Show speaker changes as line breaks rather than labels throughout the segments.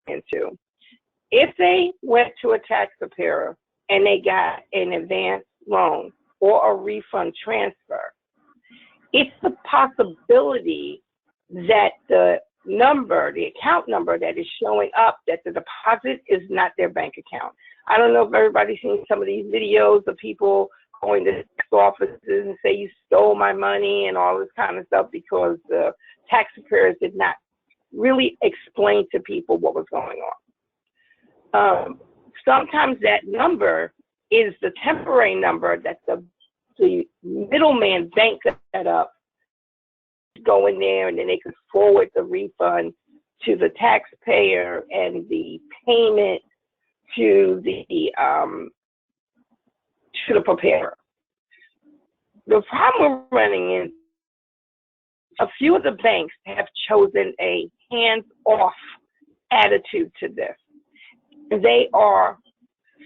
into. If they went to a tax preparer and they got an advance loan or a refund transfer, it's the possibility that the account number that is showing up, that the deposit is not their bank account. I don't know if everybody's seen some of these videos of people going to tax offices and say you stole my money and all this kind of stuff, because the tax preparers did not really explain to people what was going on. Sometimes that number is the temporary number that the middleman bank set up, go in there, and then they could forward the refund to the taxpayer and the payment to the preparer. The problem we're running in, a few of the banks have chosen a hands-off attitude to this. They are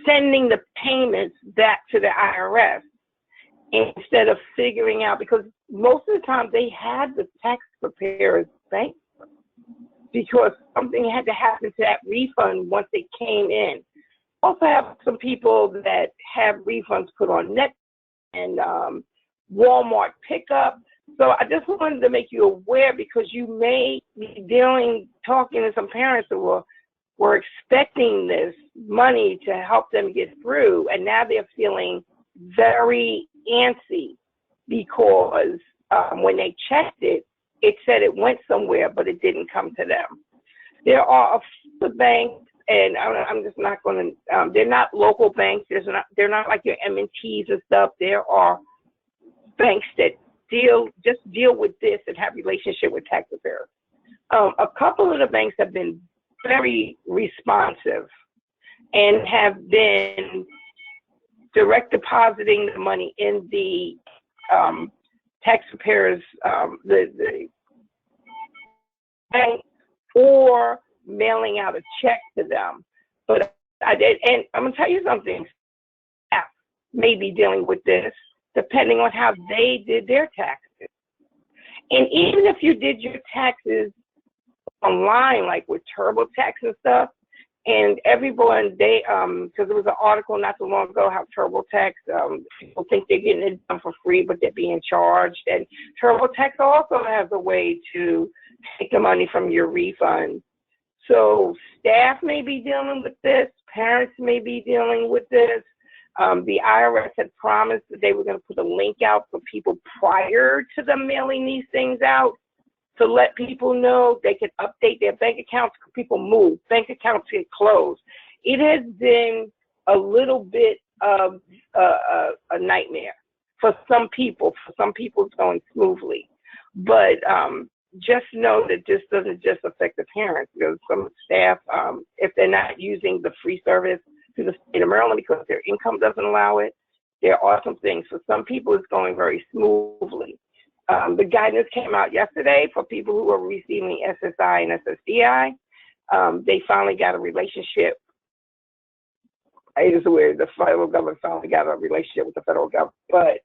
sending the payments back to the IRS instead of figuring out, because most of the time they had the tax preparers bank, because something had to happen to that refund once it came in. Also have some people that have refunds put on net and Walmart pickup. So I just wanted to make you aware, because you may be talking to some parents who were expecting this money to help them get through, and now they're feeling very antsy because when they checked it, it said it went somewhere, but it didn't come to them. There are a few banks, and I'm just not going to, they're not local banks. They're not like your M&Ts and stuff. There are banks that deal with this and have relationship with tax preparers. A couple of the banks have been very responsive and have been direct depositing the money in the tax preparers, the bank, or mailing out a check to them. But I did, and I'm gonna tell you something. Staff may be dealing with this, depending on how they did their taxes. And even if you did your taxes online, like with TurboTax and stuff, and everyone, because there was an article not too long ago how TurboTax, people think they're getting it done for free, but they're being charged. And TurboTax also has a way to take the money from your refund. So staff may be dealing with this, parents may be dealing with this. The IRS had promised that they were going to put a link out for people prior to them mailing these things out, to let people know they can update their bank accounts. People move, bank accounts get closed. It has been a little bit of a nightmare for some people. For some people, it's going smoothly. But just know that this doesn't just affect the parents, because some staff, if they're not using the free service through the state of Maryland because their income doesn't allow it, there are some things. For some people, it's going very smoothly. The guidance came out yesterday for people who are receiving SSI and SSDI. They finally got a relationship. It is weird. The federal government finally got a relationship with the federal government. But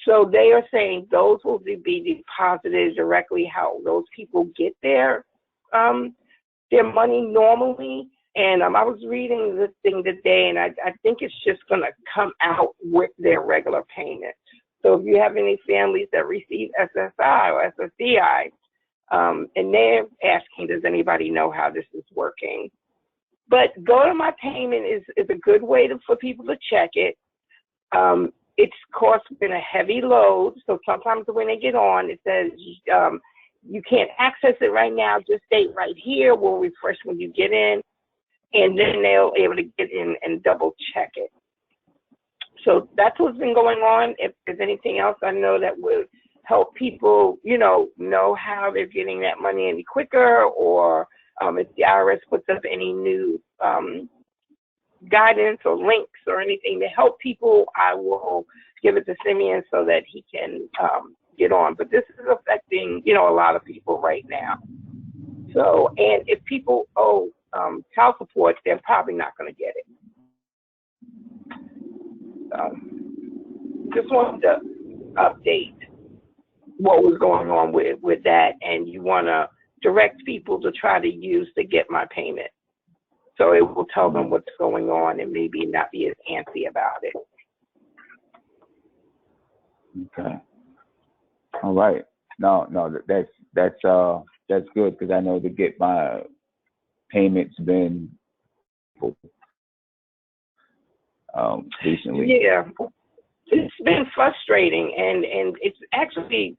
so they are saying those will be deposited directly how those people get their money normally. And I was reading this thing today, and I think it's just going to come out with their regular payment. So if you have any families that receive SSI or SSDI, and they're asking, does anybody know how this is working? But Go to My Payment is a good way for people to check it. It's cost been a heavy load, so sometimes when they get on, it says you can't access it right now. Just stay right here. We'll refresh when you get in, and then they'll be able to get in and double check it. So that's what's been going on. If there's anything else I know that would help people, know how they're getting that money any quicker, or if the IRS puts up any new guidance or links or anything to help people, I will give it to Simeon so that he can get on. But this is affecting, a lot of people right now. So, and if people owe child support, they're probably not going to get it. Just wanted to update what was going on with that, and you want to direct people to try to use to get my payment. So it will tell them what's going on and maybe not be as antsy about it.
Okay. All right. No, that's good, because I know to get my payments been recently.
Yeah, it's been frustrating, and it's actually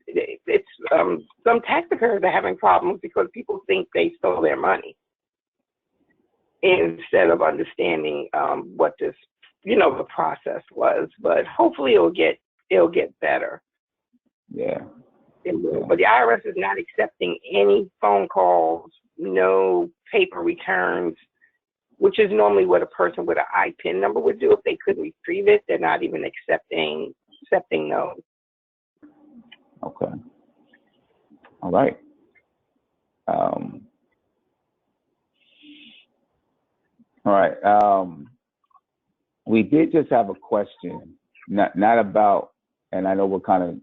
some tax preparers are having problems because people think they stole their money instead of understanding what this, the process was. But hopefully it'll get better.
Yeah.
It will. But the IRS is not accepting any phone calls, no paper returns, which is normally what a person with an IPIN number would do if they couldn't retrieve it. They're not even accepting those.
Okay. All right. All right. We did just have a question, not about, and I know we're kind of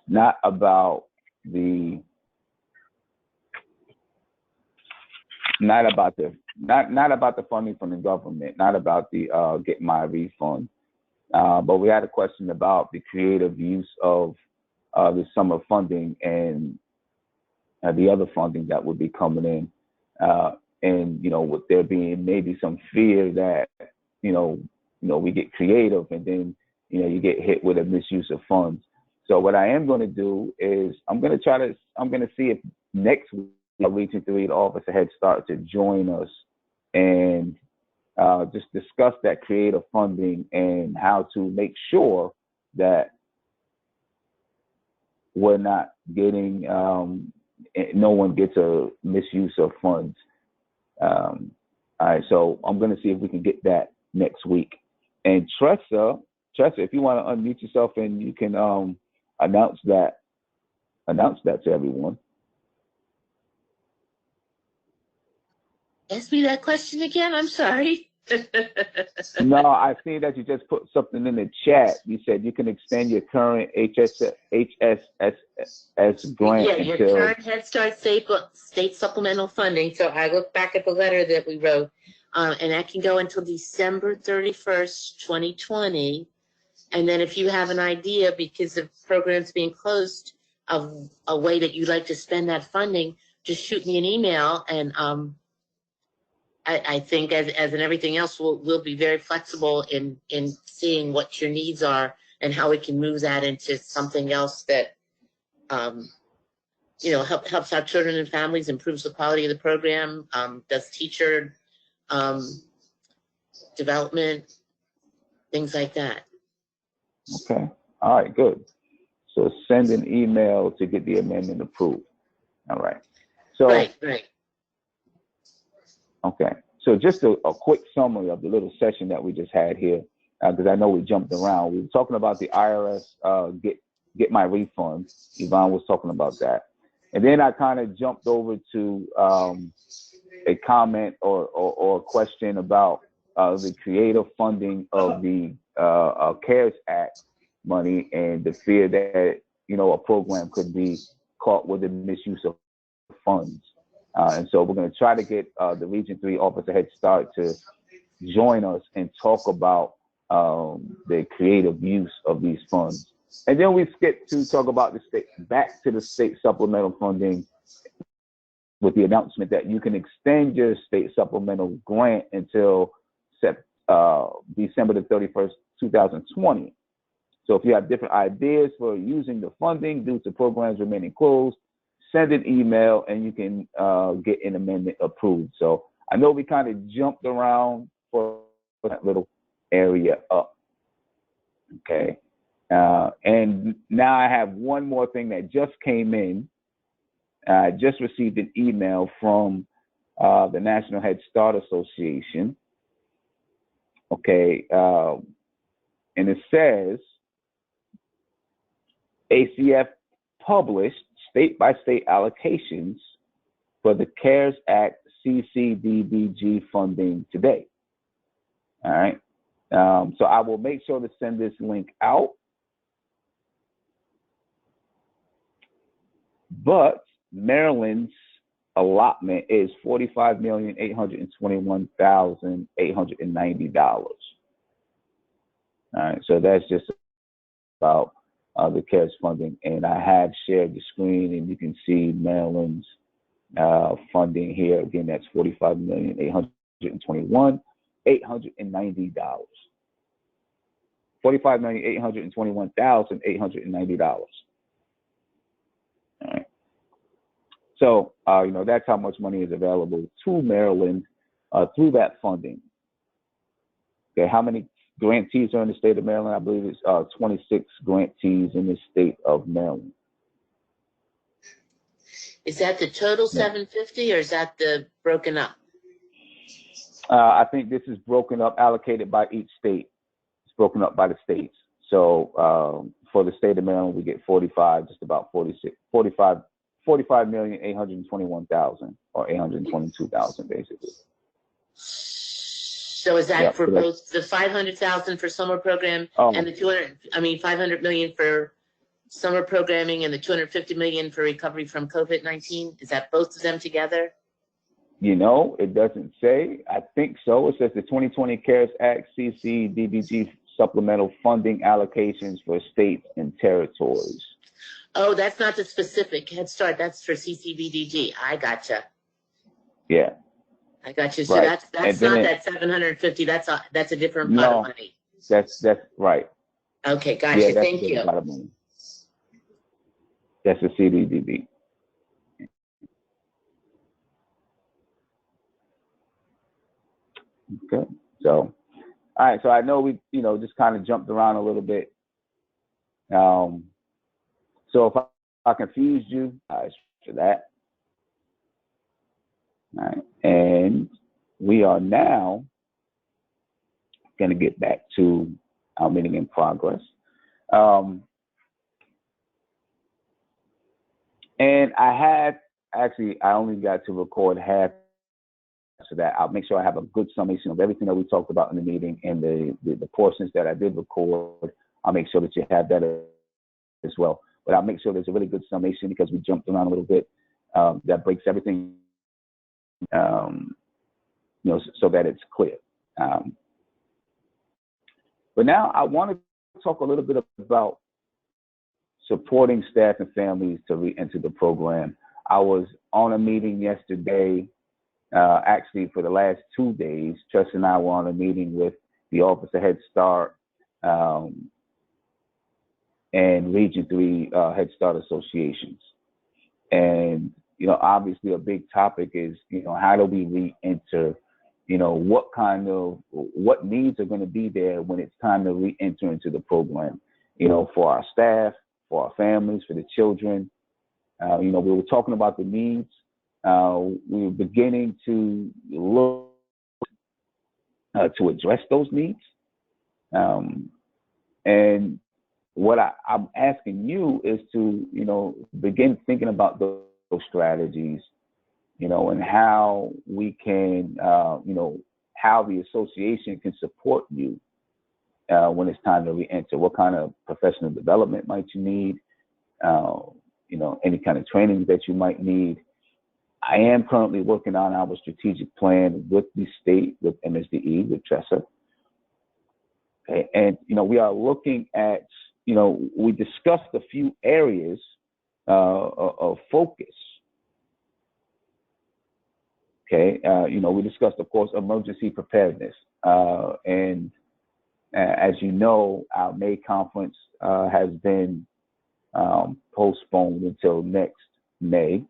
not about the funding from the government, not about the Get My Refund, but we had a question about the creative use of the summer funding and the other funding that would be coming in, and with there being maybe some fear that we get creative and then you get hit with a misuse of funds. So what I am going to do is I'm going to see if next week Region 3 Office of Head Start to join us and just discuss that creative funding and how to make sure that we're not getting, no one gets a misuse of funds. All right, so I'm going to see if we can get that next week. And Tressa, if you want to unmute yourself and you can announce that to everyone.
Ask me that question again. I'm sorry.
No, I see that you just put something in the chat. You said you can extend your current HSS grant.
Yeah, your current Head Start state supplemental funding. So I look back at the letter that we wrote, and that can go until December 31st, 2020. And then if you have an idea, because the program's being closed, of a way that you'd like to spend that funding, just shoot me an email, and I think as in everything else, we'll be very flexible in seeing what your needs are and how we can move that into something else that helps our children and families, improves the quality of the program, does teacher development, things like that.
Okay. All right, good. So send an email to get the amendment approved. All right. So
Right.
Okay. So just a quick summary of the little session that we just had here, because I know we jumped around. We were talking about the IRS get my refund. Yvonne was talking about that. And then I kind of jumped over to a comment or a question about the creative funding of the CARES Act money and the fear that, a program could be caught with the misuse of funds. And so we're going to try to get the Region 3 Office of Head Start to join us and talk about the creative use of these funds. And then we skip to talk about back to the state supplemental funding with the announcement that you can extend your state supplemental grant until December the 31st, 2020. So if you have different ideas for using the funding due to programs remaining closed, send an email and you can get an amendment approved. So I know we kind of jumped around for that little area up. Okay. And now I have one more thing that just came in. I just received an email from the National Head Start Association. Okay. And it says, ACF published state-by-state allocations for the CARES Act CCDBG funding today. All right. So I will make sure to send this link out. but Maryland's allotment is $45,821,890. All right, so that's just about the CARES funding, and I have shared the screen, and you can see Maryland's funding here. Again, that's $45,821,890. $45,821,890. All right. So, that's how much money is available to Maryland through that funding. Okay, how many grantees are in the state of Maryland? I believe it's 26 grantees in the state of Maryland.
Is that the total 750 or is that the broken up?
I think this is broken up, allocated by each state. It's broken up by the states. So for the state of Maryland, we get 45, just about 45,821,000 or 822,000 basically.
So is that for both the 500,000 for summer program and the 500 million for summer programming and the 250 million for recovery from COVID-19? Is that both of them together?
It doesn't say. I think so. It says the 2020 CARES Act CCDBG supplemental funding allocations for states and territories.
Oh, that's not the specific Head Start. That's for CCBDG. I gotcha.
Yeah.
I got you. So
right.
that's not that 750. That's a different pot of money.
That's right.
Okay, gotcha.
Yeah,
Thank you.
Pot of money. That's the CDBG. Okay. So, all right. So I know we, just kind of jumped around a little bit. So if I confused you, for that. All right. And we are now going to get back to our meeting in progress. And I only got to record half, so that I'll make sure I have a good summation of everything that we talked about in the meeting, and the portions that I did record. I'll make sure that you have that as well. But I'll make sure there's a really good summation because we jumped around a little bit. That breaks everything, so that it's clear. But now I want to talk a little bit about supporting staff and families to re-enter the program. I was on a meeting yesterday, actually for the last 2 days. Tress and I were on a meeting with the Office of Head Start and Region 3 Head Start associations. And, obviously a big topic is, how do we re-enter, what needs are going to be there when it's time to re-enter into the program, for our staff, for our families, for the children. We were talking about the needs. We were beginning to look to address those needs. And what I'm asking you is to, begin thinking about those strategies, and how we can, how the association can support you when it's time to re-enter. What kind of professional development might you need? Any kind of training that you might need. I am currently working on our strategic plan with the state, with MSDE, with Tressa. Okay. And, we are looking at, we discussed a few areas of focus. Okay. We discussed, of course, emergency preparedness. And as you know, our May conference has been postponed until next May.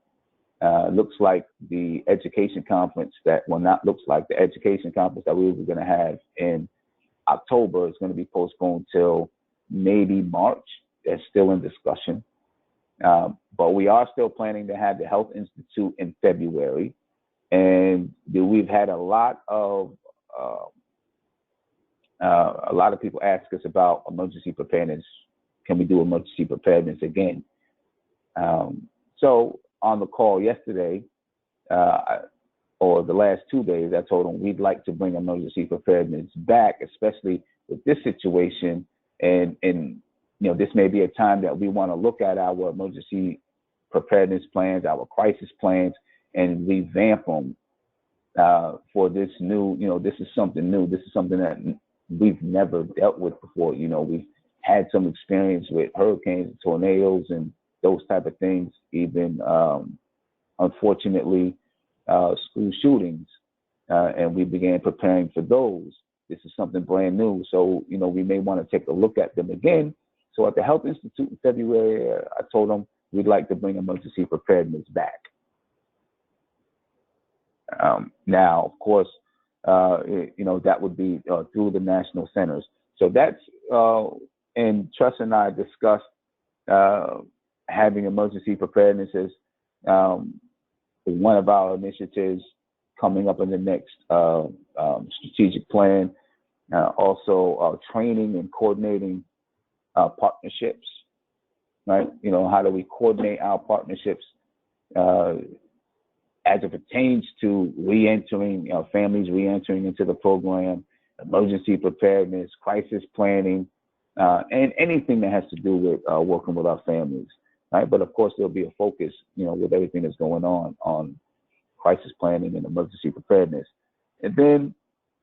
Looks like the education conference the education conference that we were going to have in October is going to be postponed till maybe March. That's still in discussion. But we are still planning to have the Health Institute in February. And we've had a lot of people ask us about emergency preparedness. Can we do emergency preparedness again? So on the call yesterday, or the last 2 days, I told them we'd like to bring emergency preparedness back, especially with this situation. And this may be a time that we want to look at our emergency preparedness plans, our crisis plans, and revamp them for this new, this is something new. This is something that we've never dealt with before. We've had some experience with hurricanes, tornadoes, and those type of things, even unfortunately, school shootings, and we began preparing for those. This is something brand new. So, we may want to take a look at them again. So at the Health Institute in February, I told them we'd like to bring emergency preparedness back. Now, of course, that would be through the national centers. So that's, and Trust and I discussed having emergency preparedness as one of our initiatives coming up in the next strategic plan. Also, training and coordinating partnerships, right? How do we coordinate our partnerships as it pertains to re-entering, families re-entering into the program, emergency preparedness, crisis planning, and anything that has to do with working with our families, right? But of course, there'll be a focus, with everything that's going on crisis planning and emergency preparedness. And then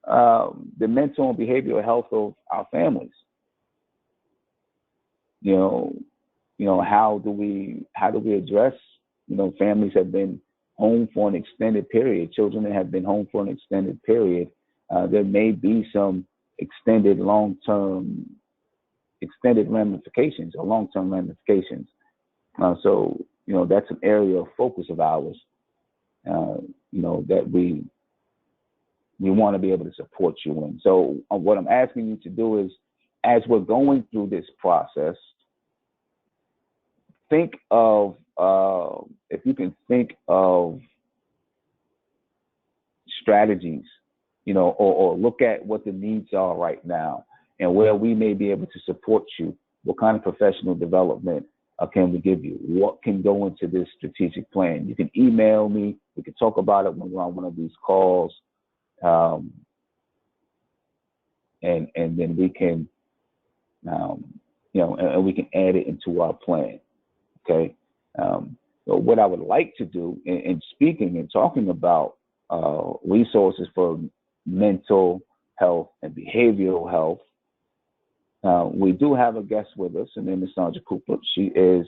the mental and behavioral health of our families. How do we address, families have been home for an extended period, children that have been home for an extended period. There may be some extended ramifications or long-term ramifications. So, that's an area of focus of ours, that we want to be able to support you in. So what I'm asking you to do is, as we're going through this process, think of, if you can think of strategies, or look at what the needs are right now and where we may be able to support you. What kind of professional development can we give you? What can go into this strategic plan? You can email me. We can talk about it when we're on one of these calls. And then we can, and we can add it into our plan. Okay. So what I would like to do in speaking and talking about resources for mental health and behavioral health, we do have a guest with us. Her name is Sandra Cooper. She is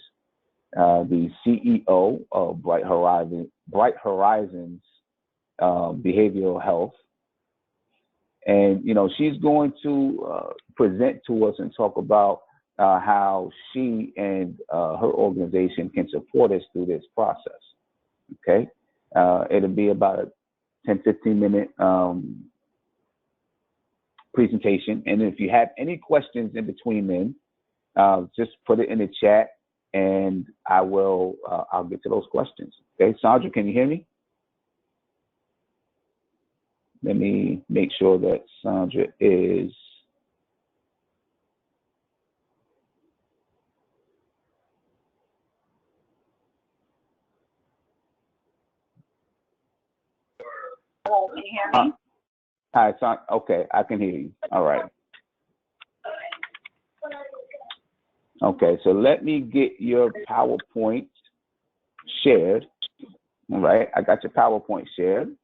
the CEO of Bright Horizons Behavioral Health. And, she's going to present to us and talk about how she and her organization can support us through this process. Okay. It'll be about a 10-15 minute presentation. And if you have any questions in between then, just put it in the chat and I'll get to those questions. Okay. Sandra, can you hear me? Let me make sure that Sandra is.
Hello, can you hear me?
Hi, Sandra. Okay, I can hear you. All right. Okay, so let me get your PowerPoint shared. All right, I got your PowerPoint shared.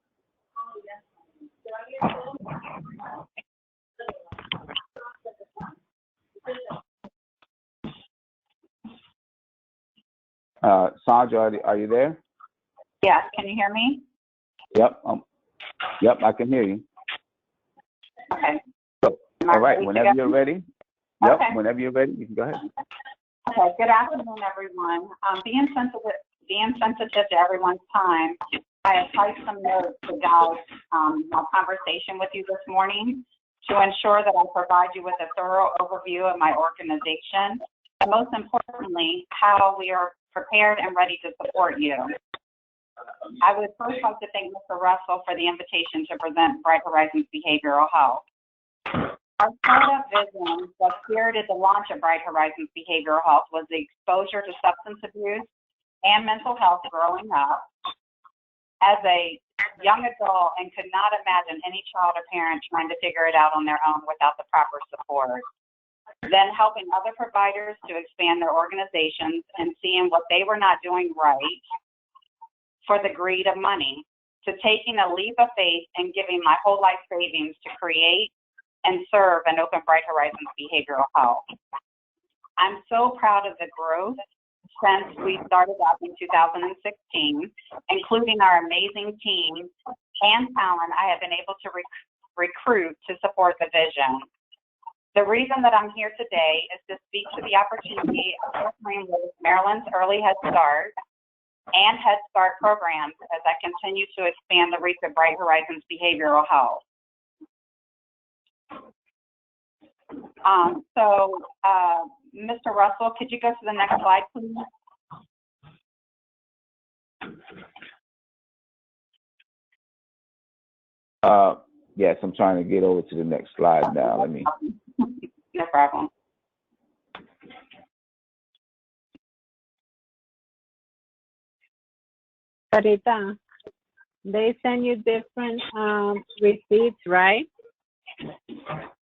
Sandra, are you there?
Yes, can you hear me?
Yep. Yep, I can hear you.
Okay.
So, all right, whenever you're ready. Yep,
okay.
Whenever you're ready, you can go ahead.
Okay, good afternoon, everyone. Being sensitive to everyone's time, I have typed some notes to guide my conversation with you this morning to ensure that I provide you with a thorough overview of my organization, and most importantly, how we are prepared and ready to support you. I would first like to thank Mr. Russell for the invitation to present Bright Horizons Behavioral Health. Our startup vision that spirited the launch of Bright Horizons Behavioral Health was the exposure to substance abuse and mental health growing up as a young adult, and could not imagine any child or parent trying to figure it out on their own without the proper support. then helping other providers to expand their organizations and seeing what they were not doing right for the greed of money, to taking a leap of faith and giving my whole life savings to create and serve and open Bright Horizons Behavioral Health. I'm so proud of the growth since we started up in 2016, including our amazing team and talent I have been able to recruit to support the vision. The reason that I'm here today is to speak to the opportunity of partnering with Maryland's Early Head Start and Head Start programs as I continue to expand the reach of Bright Horizons Behavioral Health. Mr. Russell, could you go to the next slide, please?
Yes, I'm trying to get over to the next slide now. Let me.
No problem.
Sarita, they send you different receipts, right?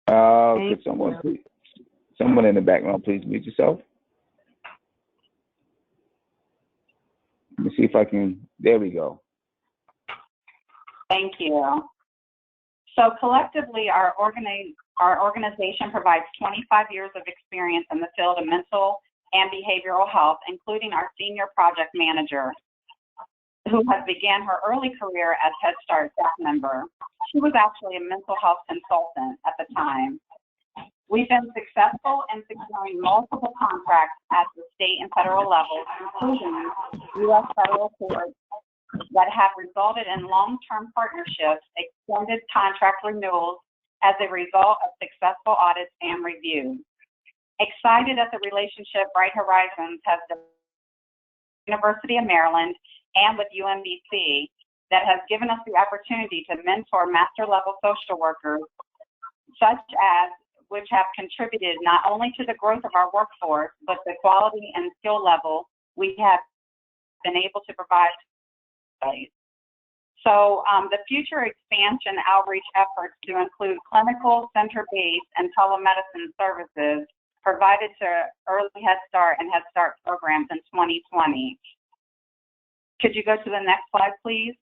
Could someone in the background please mute yourself? Let me see if I can. There we go.
Thank you. So collectively, our organization provides 25 years of experience in the field of mental and behavioral health, including our senior project manager, who has began her early career as Head Start staff member. She was actually a mental health consultant at the time. We've been successful in securing multiple contracts at the state and federal levels, including U.S. federal courts, that have resulted in long-term partnerships, extended contract renewals as a result of successful audits and reviews. Excited at the relationship Bright Horizons has with the University of Maryland and with UMBC that has given us the opportunity to mentor master-level social workers, which have contributed not only to the growth of our workforce, but the quality and skill level we have been able to provide. So the future expansion outreach efforts to include clinical, center-based, and telemedicine services provided to Early Head Start and Head Start programs in 2020. Could you go to the next slide, please?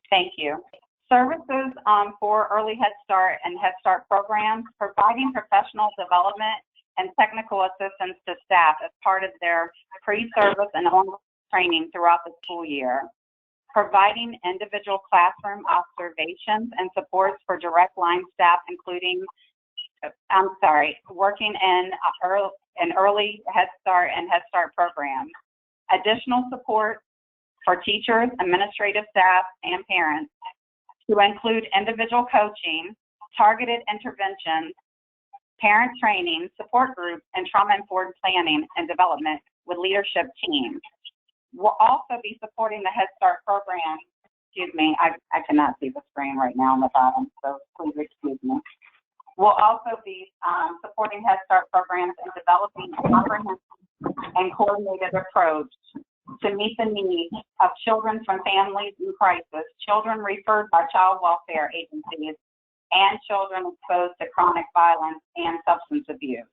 Thank you. Services for Early Head Start and Head Start programs, providing professional development and technical assistance to staff as part of their pre-service and ongoing training throughout the school year, providing individual classroom observations and supports for direct line staff, including, working in Early Head Start and Head Start programs, additional support for teachers, administrative staff, and parents to include individual coaching, targeted interventions, parent training, support groups, and trauma-informed planning and development with leadership teams. We'll also be supporting the Head Start program. Excuse me, I cannot see the screen right now on the bottom, so please excuse me. We'll also be supporting Head Start programs and developing a comprehensive and coordinated approach to meet the needs of children from families in crisis, children referred by child welfare agencies, and children exposed to chronic violence and substance abuse,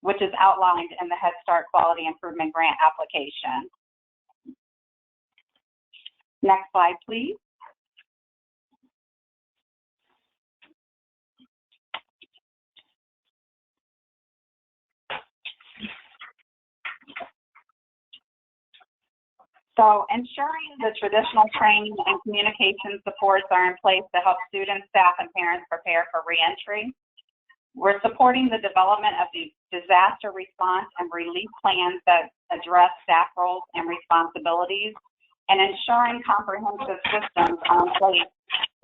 which is outlined in the Head Start Quality Improvement Grant application. Next slide, please. So ensuring the traditional training and communication supports are in place to help students, staff, and parents prepare for reentry. We're supporting the development of the disaster response and relief plans that address staff roles and responsibilities, and ensuring comprehensive systems are in place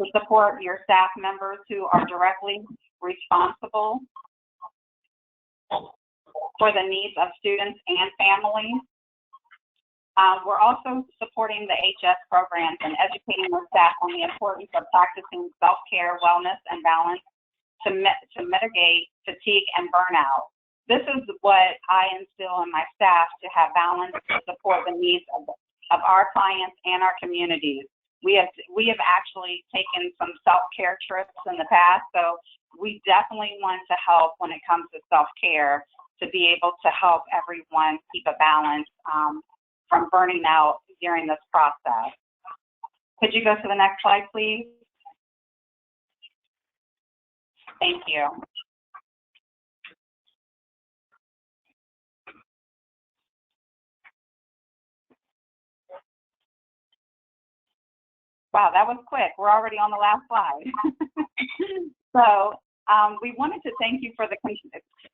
to support your staff members who are directly responsible for the needs of students and families. We're also supporting the HS programs and educating the staff on the importance of practicing self-care, wellness, and balance to mitigate fatigue and burnout. This is what I instill in my staff to have balance to support the needs of our clients and our communities. We have actually taken some self-care trips in the past, so we definitely want to help when it comes to self-care to be able to help everyone keep a balance from burning out during this process. Could you go to the next slide, please? Thank you. Wow, that was quick. We're already on the last slide. So we wanted to thank you for the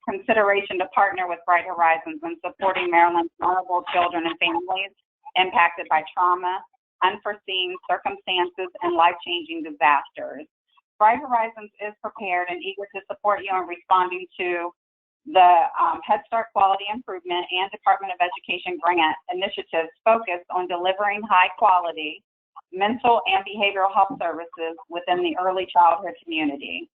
consideration to partner with Bright Horizons in supporting Maryland's vulnerable children and families impacted by trauma, unforeseen circumstances, and life-changing disasters. Bright Horizons is prepared and eager to support you in responding to the Head Start Quality Improvement and Department of Education grant initiatives focused on delivering high-quality mental and behavioral health services within the early childhood community.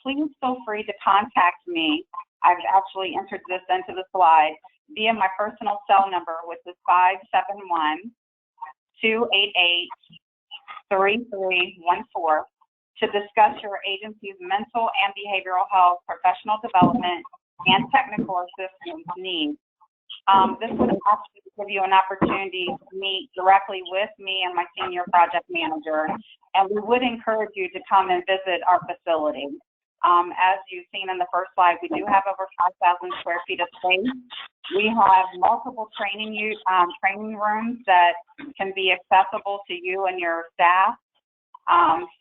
Please feel free to contact me. I've actually entered this into the slide via my personal cell number, which is 571-288-3314, to discuss your agency's mental and behavioral health professional development and technical assistance needs. This would actually give you an opportunity to meet directly with me and my senior project manager, and we would encourage you to come and visit our facility. As you've seen in the first slide, we do have over 5,000 square feet of space. We have multiple training rooms that can be accessible to you and your staff.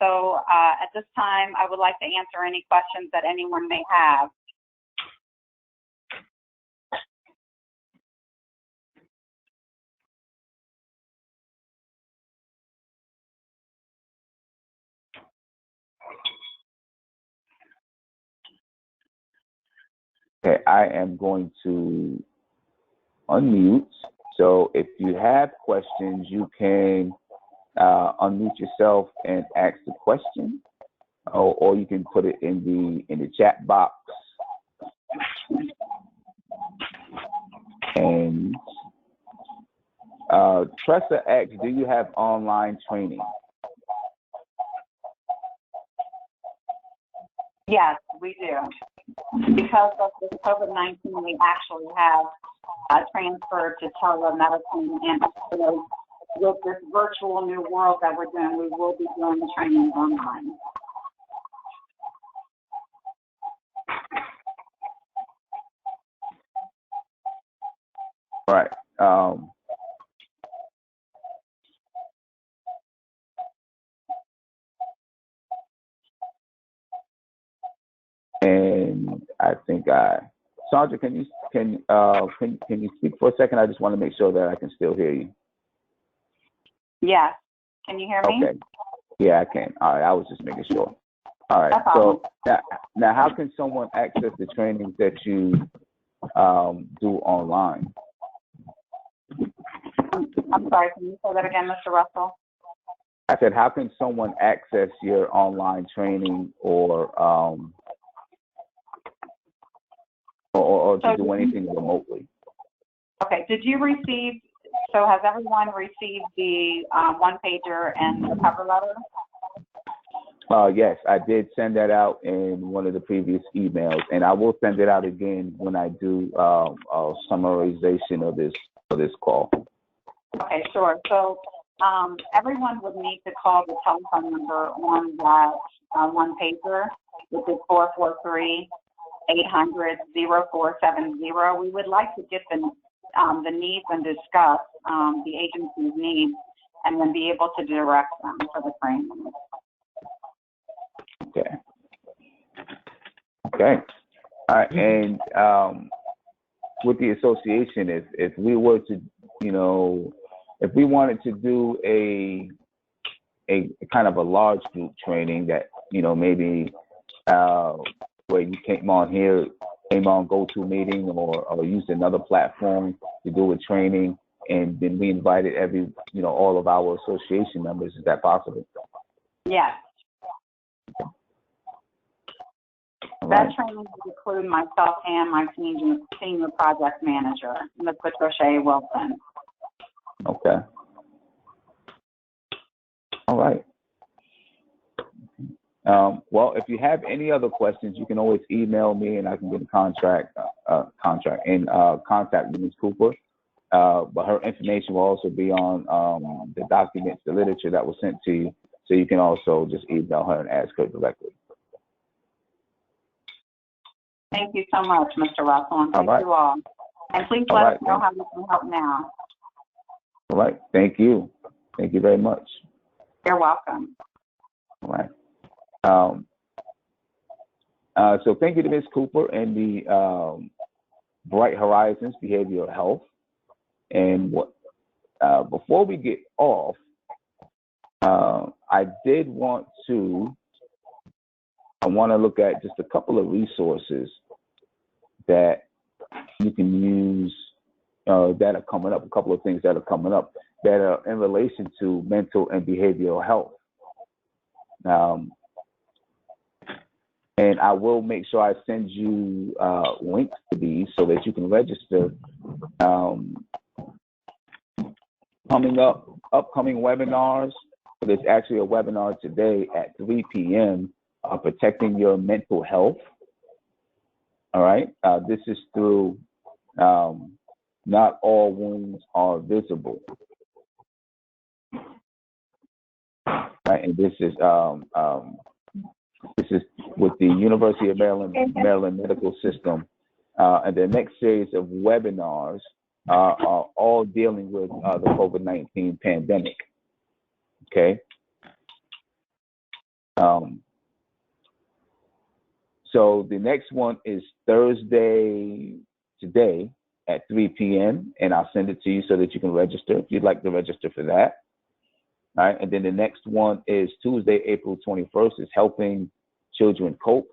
So at this time, I would like to answer any questions that anyone may have.
Okay, I am going to unmute. So if you have questions, you can unmute yourself and ask the question, or you can put it in the chat box. And Tressa X, do you have online training?
Yes, we do. Because of the COVID-19, we actually have transferred to telemedicine, and so with this virtual new world that we're doing, we will be doing the training online.
All right. And I think Sandra, can you speak for a second? I just want to make sure that I can still hear you.
Yes. Can you hear me?
Okay. Yeah, I can. All right. I was just making sure. All right.
No
so now, how can someone access the trainings that you do online?
I'm sorry. Can you say that again, Mr. Russell?
I said, how can someone access your online training or to do anything remotely?
Okay. Did you receive? So has everyone received the one-pager and the cover letter?
Yes, I did send that out in one of the previous emails, and I will send it out again when I do a summarization of this call.
Okay, sure. So everyone would need to call the telephone number on that one-pager, which is 443-800-0470. We would like to get the needs and discuss the agency's needs, and then be able to direct them for the training.
Okay. Okay. All right. And with the association, if we were to, if we wanted to do a kind of a large group training that, maybe where you came on GoToMeeting or used another platform to do a training, and then we invited all of our association members, is that possible?
Yes.
Right.
That training would include myself and my senior project manager, Ms. Patricia Wilson.
Okay. All right. Well, if you have any other questions, you can always email me, and I can get a contact with Ms. Cooper. But her information will also be on the documents, the literature that was sent to you, so you can also just email her and ask her directly.
Thank you so much, Mr. Russell, and thank you all. And please let us know how we can help now.
All right. Thank you. Thank you very much.
You're welcome.
All right. So thank you to Ms. Cooper and the Bright Horizons Behavioral Health. And before we get off, I want to look at just a couple of resources that you can use that are coming up, a couple of things that are coming up that are in relation to mental and behavioral health. And I will make sure I send you links to these so that you can register. Upcoming webinars. There's actually a webinar today at 3 p.m. Protecting your mental health. All right. This is through Not All Wounds Are Visible. Right, and this is with the University of Maryland Medical System, and the next series of webinars are all dealing with the COVID-19 pandemic. Okay. So the next one is Thursday today at 3 p.m. and I'll send it to you so that you can register if you'd like to register for that. All right, and then the next one is Tuesday, April 21st, is Helping Children Cope.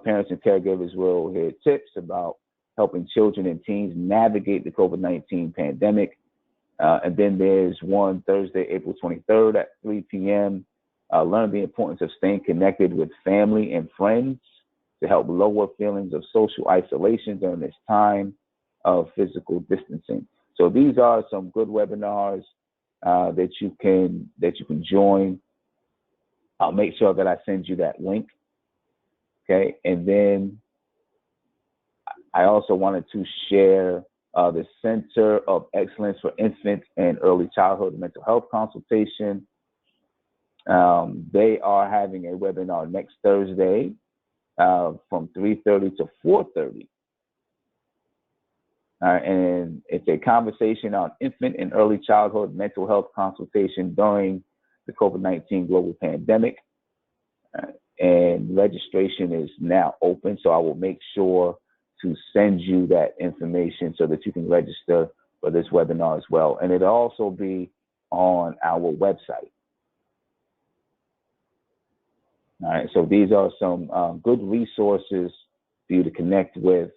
Parents and caregivers will hear tips about helping children and teens navigate the COVID-19 pandemic. And then there's one Thursday, April 23rd at 3 p.m. Learn the importance of staying connected with family and friends to help lower feelings of social isolation during this time of physical distancing. So these are some good webinars that you can join. I'll make sure that I send you that link. Okay, and then I also wanted to share the Center of Excellence for Infant and Early Childhood Mental Health Consultation. They are having a webinar next Thursday from 3:30 to 4:30. And it's a conversation on infant and early childhood mental health consultation during the COVID-19 global pandemic. And registration is now open, so I will make sure to send you that information so that you can register for this webinar as well. And it'll also be on our website. All right, so these are some good resources for you to connect with.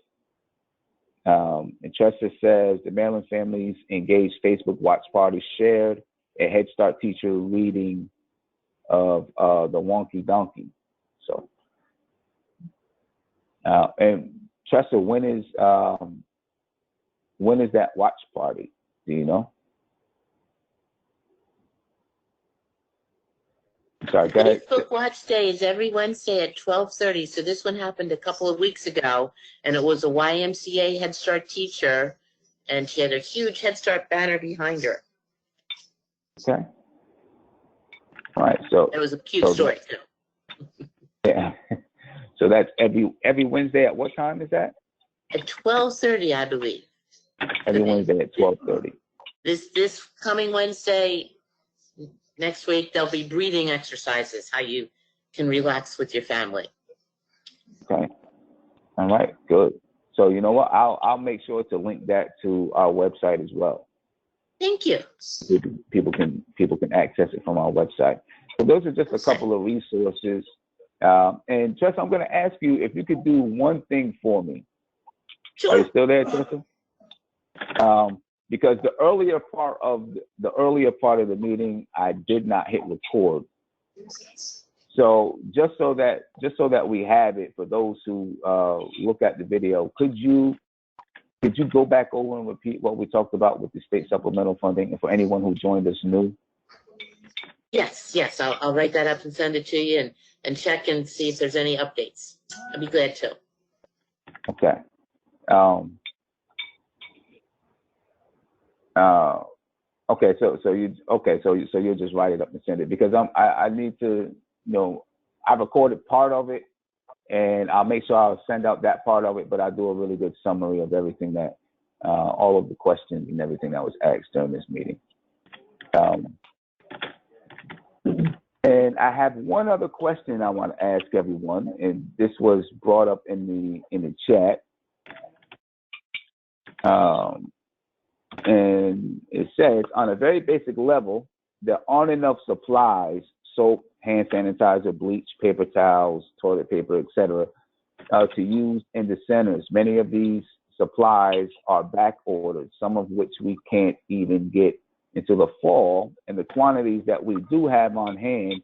And Tressa says the Maryland Families Engaged Facebook Watch Party shared a Head Start teacher reading of the Wonky Donkey. So, and Tressa, when is that watch party? Do you know? Sorry, go ahead.
Facebook Watch Day is every Wednesday at 12:30. So this one happened a couple of weeks ago, and it was a YMCA Head Start teacher, and she had a huge Head Start banner behind her.
Okay. All right. So
it was a cute story too.
Yeah. So that's every Wednesday at what time is that?
At 12:30, I believe.
Every Wednesday at 12:30.
This coming Wednesday. Next week, there'll be breathing exercises, how you can relax with your family.
Okay. All right, good. So you know what? I'll make sure to link that to our website as well.
Thank you.
People can access it from our website. So those are just a couple of resources. And Tressa, I'm going to ask you if you could do one thing for me.
Sure.
Are you still there, Tressa? Because the earlier part of the meeting, I did not hit record. So just so that we have it for those who look at the video, could you go back over and repeat what we talked about with the state supplemental funding, and for anyone who joined us new?
Yes, I'll write that up and send it to you and check and see if there's any updates. I'd be glad to.
Okay. Okay, so you'll just write it up and send it, because I need to, I recorded part of it, and I'll make sure I'll send out that part of it, but I do a really good summary of everything that all of the questions and everything that was asked during this meeting. And I have one other question I want to ask everyone, and this was brought up in the chat. And it says, on a very basic level, there aren't enough supplies, soap, hand sanitizer, bleach, paper towels, toilet paper, etc., to use in the centers. Many of these supplies are back ordered, some of which we can't even get until the fall, and the quantities that we do have on hand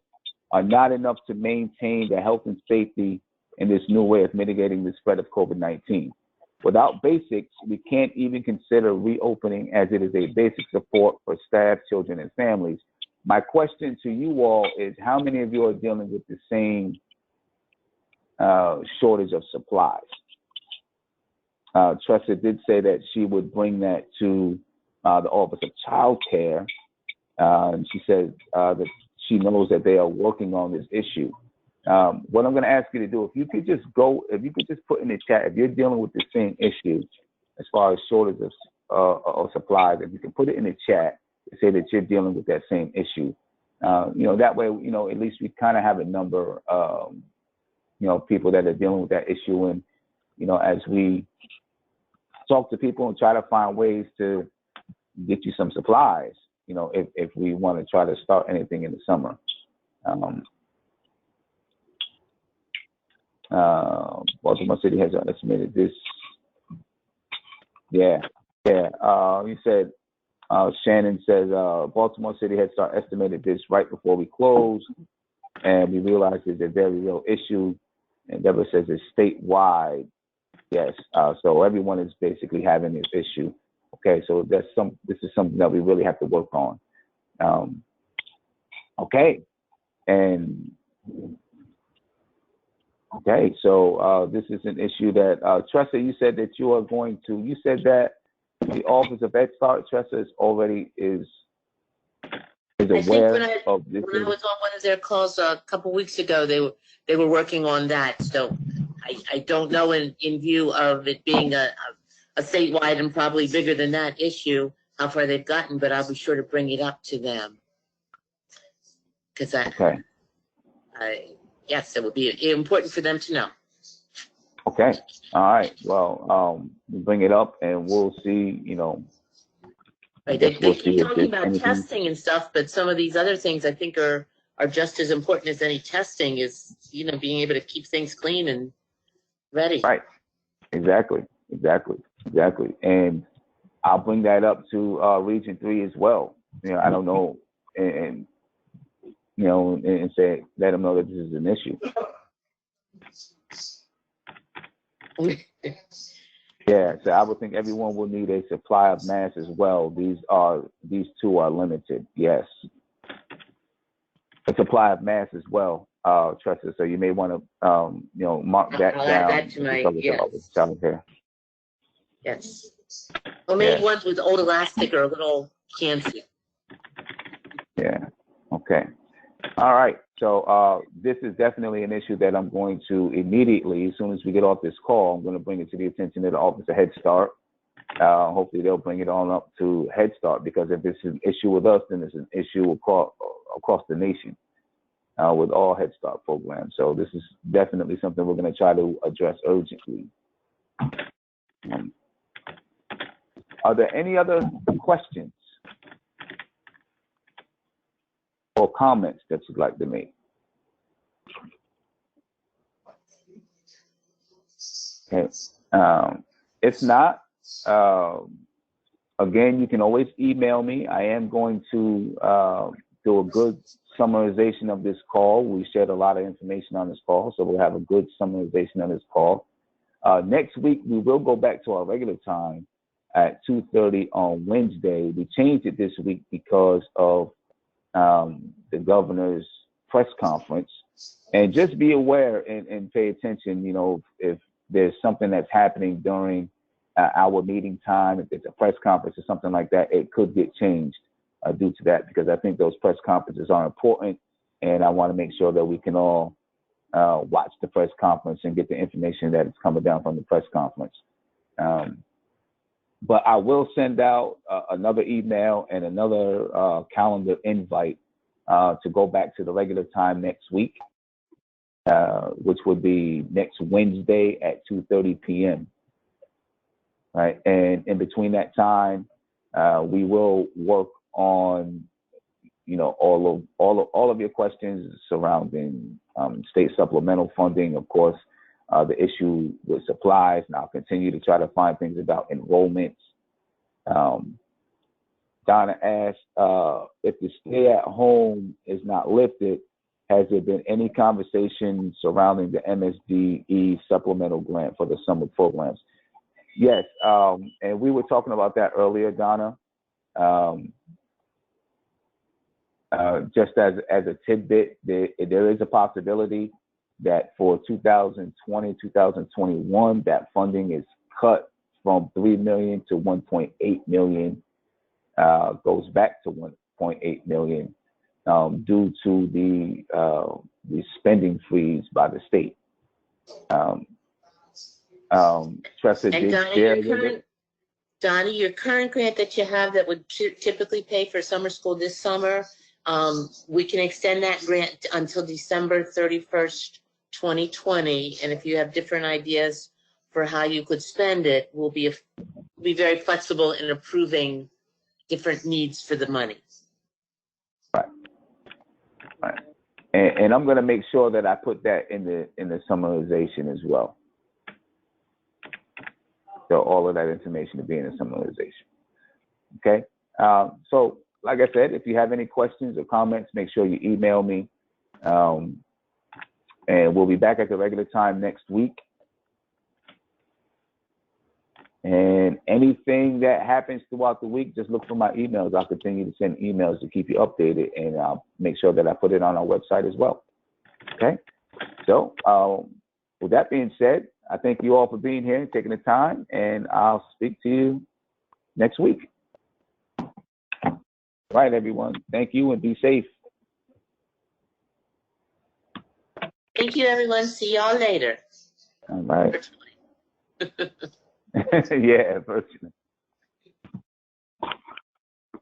are not enough to maintain the health and safety in this new way of mitigating the spread of COVID-19. Without basics, we can't even consider reopening, as it is a basic support for staff, children, and families. My question to you all is, how many of you are dealing with the same shortage of supplies? Tressa did say that she would bring that to the Office of Child Care, and she said that she knows that they are working on this issue. What I'm going to ask you to do, if you could just put in the chat, if you're dealing with the same issue as far as shortage of supplies, if you can put it in the chat and say that you're dealing with that same issue. That way, at least we kind of have a number, people that are dealing with that issue. And, as we talk to people and try to find ways to get you some supplies, if we want to try to start anything in the summer. Baltimore City has estimated this. You said, Shannon says, Baltimore City Head Start estimated this right before we closed, and we realized it's a very real issue. And Deborah says it's statewide. Yes, so everyone is basically having this issue. Okay, so this is something that we really have to work on. So this is an issue that, Tressa, you said that you said that the Office of Head Start, Tressa, is aware of this.
When I was on one of their calls a couple weeks ago, they were working on that. So I don't know in view of it being a statewide and probably bigger than that issue, how far they've gotten, but I'll be sure to bring it up to them. Because yes, it would be important for them to know.
Okay. All right. Well, bring it up and we'll see,
Right. They keep talking about testing and stuff, but some of these other things I think are just as important as any testing is, being able to keep things clean and ready.
Right. Exactly. And I'll bring that up to Region 3 as well. I don't know, and say, let them know that this is an issue. Yeah, so I would think everyone will need a supply of masks as well. These two are limited. Yes, a supply of masks as well, Tressa. So you may want to, mark that
I'll
down.
add that to my Yes. Well, maybe ones with old elastic or a little cancer.
Yeah. Okay. All right. So this is definitely an issue that I'm going to immediately, as soon as we get off this call, I'm going to bring it to the attention of the Office of Head Start. Hopefully they'll bring it on up to Head Start, because if this is an issue with us, then it's an issue across the nation with all Head Start programs. So this is definitely something we're going to try to address urgently. Are there any other questions or comments that you'd like to make? Okay. If not, again, you can always email me. I am going to do a good summarization of this call. We shared a lot of information on this call, so we'll have a good summarization of this call. Next week, we will go back to our regular time at 2:30 on Wednesday. We changed it this week because of the governor's press conference. And just be aware and pay attention, if there's something that's happening during our meeting time, if it's a press conference or something like that, it could get changed due to that, because I think those press conferences are important, and I want to make sure that we can all watch the press conference and get the information that is coming down from the press conference. But I will send out another email and another calendar invite to go back to the regular time next week, which would be next Wednesday at 2:30 p.m. Right, and in between that time, we will work on, all of your questions surrounding state supplemental funding, of course, the issue with supplies, and I'll continue to try to find things about enrollments. Donna asked if the stay-at-home is not lifted, has there been any conversation surrounding the MSDE supplemental grant for the summer programs? Yes, and we were talking about that earlier, Donna. Just as a tidbit, there is a possibility that for 2020, 2021, that funding is cut from $3 million to $1.8 million, goes back to $1.8 million due to the spending freeze by the state. Tressa
And
did
Donna, your current grant that you have that would typically pay for summer school this summer, we can extend that grant until December 31st, 2020. And if you have different ideas for how you could spend it, we'll be very flexible in approving different needs for the money.
Right. And I'm going to make sure that I put that in the summarization as well. So all of that information to be in the summarization. Okay. So like I said, if you have any questions or comments, make sure you email me. And we'll be back at the regular time next week. And anything that happens throughout the week, just look for my emails. I'll continue to send emails to keep you updated, and I'll make sure that I put it on our website as well. Okay. So with that being said, I thank you all for being here and taking the time, and I'll speak to you next week. All right, everyone. Thank you, and be safe.
Thank you, everyone. See y'all later.
All right. Yeah, virtually.